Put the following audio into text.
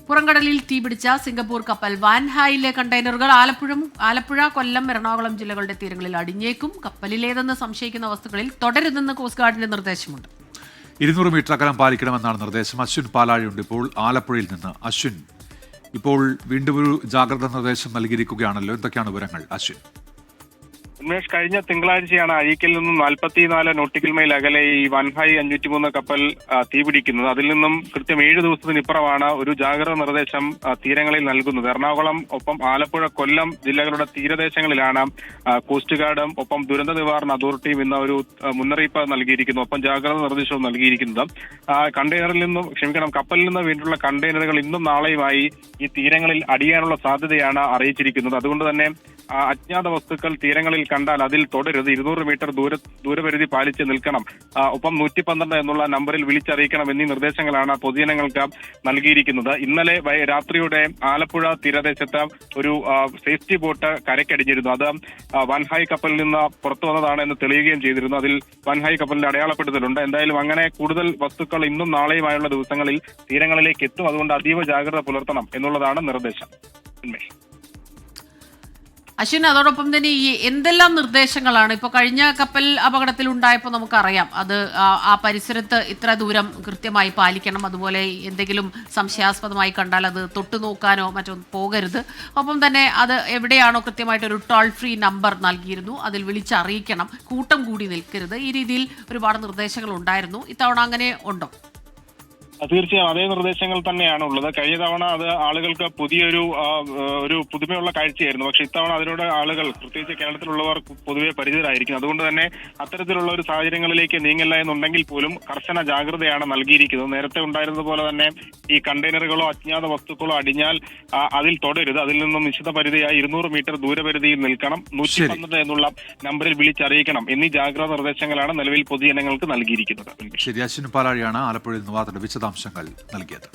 പുറംകടലിൽ തീപിടിച്ച Singapore കപ്പൽ വാൻഹായിലെ കണ്ടെയ്നറുകൾ ആലപ്പുഴ, കൊല്ലം, എറണാകുളം ജില്ലകളുടെ തീരങ്ങളിൽ അടിഞ്ഞേക്കും. കപ്പലിലേതെന്ന് സംശയിക്കുന്ന വസ്തുക്കളിൽ തുടരുതെന്ന് കോസ്റ്റ് ഗാർഡിന്റെ നിർദ്ദേശമുണ്ട്. 200 മീറ്റർ അകലം പാലിക്കണമെന്നാണ് നിർദ്ദേശം. അശ്വിൻ പാലാഴിയുണ്ട് ഇപ്പോൾ ആലപ്പുഴയിൽ നിന്ന്. അശ്വിൻ, ഇപ്പോൾ വീണ്ടും ഒരു ജാഗ്രതാ നിർദ്ദേശം നൽകിയിരിക്കുകയാണല്ലോ, എന്തൊക്കെയാണ് വിവരങ്ങൾ അശ്വിൻ? ഉന്മേഷ്, കഴിഞ്ഞ തിങ്കളാഴ്ചയാണ് അഴീക്കിൽ നിന്നും 44 നോട്ടിക്കൽ മൈൽ അകലെ ഈ വൻഹായ് 503 കപ്പൽ തീപിടിക്കുന്നത്. അതിൽ നിന്നും കൃത്യം 7 ദിവസത്തിനിപ്പുറമാണ് ഒരു ജാഗ്രതാ നിർദ്ദേശം തീരങ്ങളിൽ നൽകുന്നത്. എറണാകുളം ഒപ്പം ആലപ്പുഴ, കൊല്ലം ജില്ലകളുടെ തീരദേശങ്ങളിലാണ് കോസ്റ്റ് ഗാർഡും ഒപ്പം ദുരന്ത നിവാരണ അതോറിറ്റിയും ഇന്ന് ഒരു മുന്നറിയിപ്പ് നൽകിയിരിക്കുന്നു, ഒപ്പം ജാഗ്രതാ നിർദ്ദേശവും നൽകിയിരിക്കുന്നത്. കപ്പലിൽ നിന്ന് വീണ്ടുള്ള കണ്ടെയ്നറുകൾ ഇന്നും നാളെയുമായി ഈ തീരങ്ങളിൽ അടിയാനുള്ള സാധ്യതയാണ് അറിയിച്ചിരിക്കുന്നത്. അതുകൊണ്ട് തന്നെ അജ്ഞാത വസ്തുക്കൾ തീരങ്ങളിൽ കണ്ടാൽ അതിൽ തുടരുത്. 200 മീറ്റർ ദൂരപരിധി പാലിച്ച് നിൽക്കണം. ഒപ്പം 112 എന്നുള്ള നമ്പറിൽ വിളിച്ചറിയിക്കണം എന്നീ നിർദ്ദേശങ്ങളാണ് പൊതുജനങ്ങൾക്ക് നൽകിയിരിക്കുന്നത്. ഇന്നലെ രാത്രിയോടെ ആലപ്പുഴ തീരദേശത്ത് ഒരു സേഫ്റ്റി ബോട്ട് കരയ്ക്കടിഞ്ഞിരുന്നു. അത് വൻഹായ് കപ്പലിൽ നിന്ന് പുറത്തു വന്നതാണ് എന്ന് തെളിയുകയും ചെയ്തിരുന്നു. അതിൽ വൻഹായ് കപ്പലിന്റെ അടയാളപ്പെടുത്തലുണ്ട്. എന്തായാലും അങ്ങനെ കൂടുതൽ വസ്തുക്കൾ ഇന്നും നാളെയുമായുള്ള ദിവസങ്ങളിൽ തീരങ്ങളിലേക്ക് എത്തും. അതുകൊണ്ട് അതീവ ജാഗ്രത പുലർത്തണം എന്നുള്ളതാണ് നിർദ്ദേശം. അശ്വിൻ, അതോടൊപ്പം തന്നെ ഈ എന്തെല്ലാം നിർദ്ദേശങ്ങളാണ് ഇപ്പോൾ കഴിഞ്ഞ കപ്പൽ അപകടത്തിൽ ഉണ്ടായപ്പോൾ നമുക്കറിയാം, അത് ആ പരിസരത്ത് ഇത്ര ദൂരം കൃത്യമായി പാലിക്കണം, അതുപോലെ എന്തെങ്കിലും സംശയാസ്പദമായി കണ്ടാൽ അത് തൊട്ടു നോക്കാനോ മറ്റോ പോകരുത്, ഒപ്പം തന്നെ അത് എവിടെയാണോ കൃത്യമായിട്ടൊരു ടോൾ ഫ്രീ നമ്പർ നൽകിയിരുന്നു, അതിൽ വിളിച്ചറിയിക്കണം, കൂട്ടം കൂടി നിൽക്കരുത്, ഈ രീതിയിൽ ഒരുപാട് നിർദ്ദേശങ്ങൾ ഉണ്ടായിരുന്നു. ഇത്തവണ അങ്ങനെ ഉണ്ടോ? തീർച്ചയായും അതേ നിർദ്ദേശങ്ങൾ തന്നെയാണ് ഉള്ളത്. കഴിഞ്ഞ തവണ അത് ആളുകൾക്ക് ഒരു പുതുമയുള്ള കാഴ്ചയായിരുന്നു. പക്ഷെ ഇത്തവണ അതിനോട് ആളുകൾ, പ്രത്യേകിച്ച് കേരളത്തിലുള്ളവർ, പൊതുവെ പരിചിതരായിരിക്കും. അതുകൊണ്ട് തന്നെ അത്തരത്തിലുള്ള ഒരു സാഹചര്യങ്ങളിലേക്ക് നീങ്ങില്ല എന്നുണ്ടെങ്കിൽ പോലും കർശന ജാഗ്രതയാണ് നൽകിയിരിക്കുന്നത്. നേരത്തെ ഉണ്ടായിരുന്നത് പോലെ തന്നെ ഈ കണ്ടെയ്നറുകളോ അജ്ഞാത വസ്തുക്കളോ അടിഞ്ഞാൽ അതിൽ തുടരുത്. അതിൽ നിന്നും നിശ്ചിത പരിധിയായി 200 മീറ്റർ ദൂരപരിധിയിൽ നിൽക്കണം, 112 എന്നുള്ള നമ്പറിൽ വിളിച്ചറിയിക്കണം എന്നീ ജാഗ്രതാ നിർദ്ദേശങ്ങളാണ് നിലവിൽ പൊതുജനങ്ങൾക്ക് നൽകിയിരിക്കുന്നത്. ശരി, അശ്വിൻ പാലാഴിയാണ് ആലപ്പുഴയിൽ നിന്ന് വാർത്തയുടെ വിശദാംശങ്ങൾ നൽകിയത്.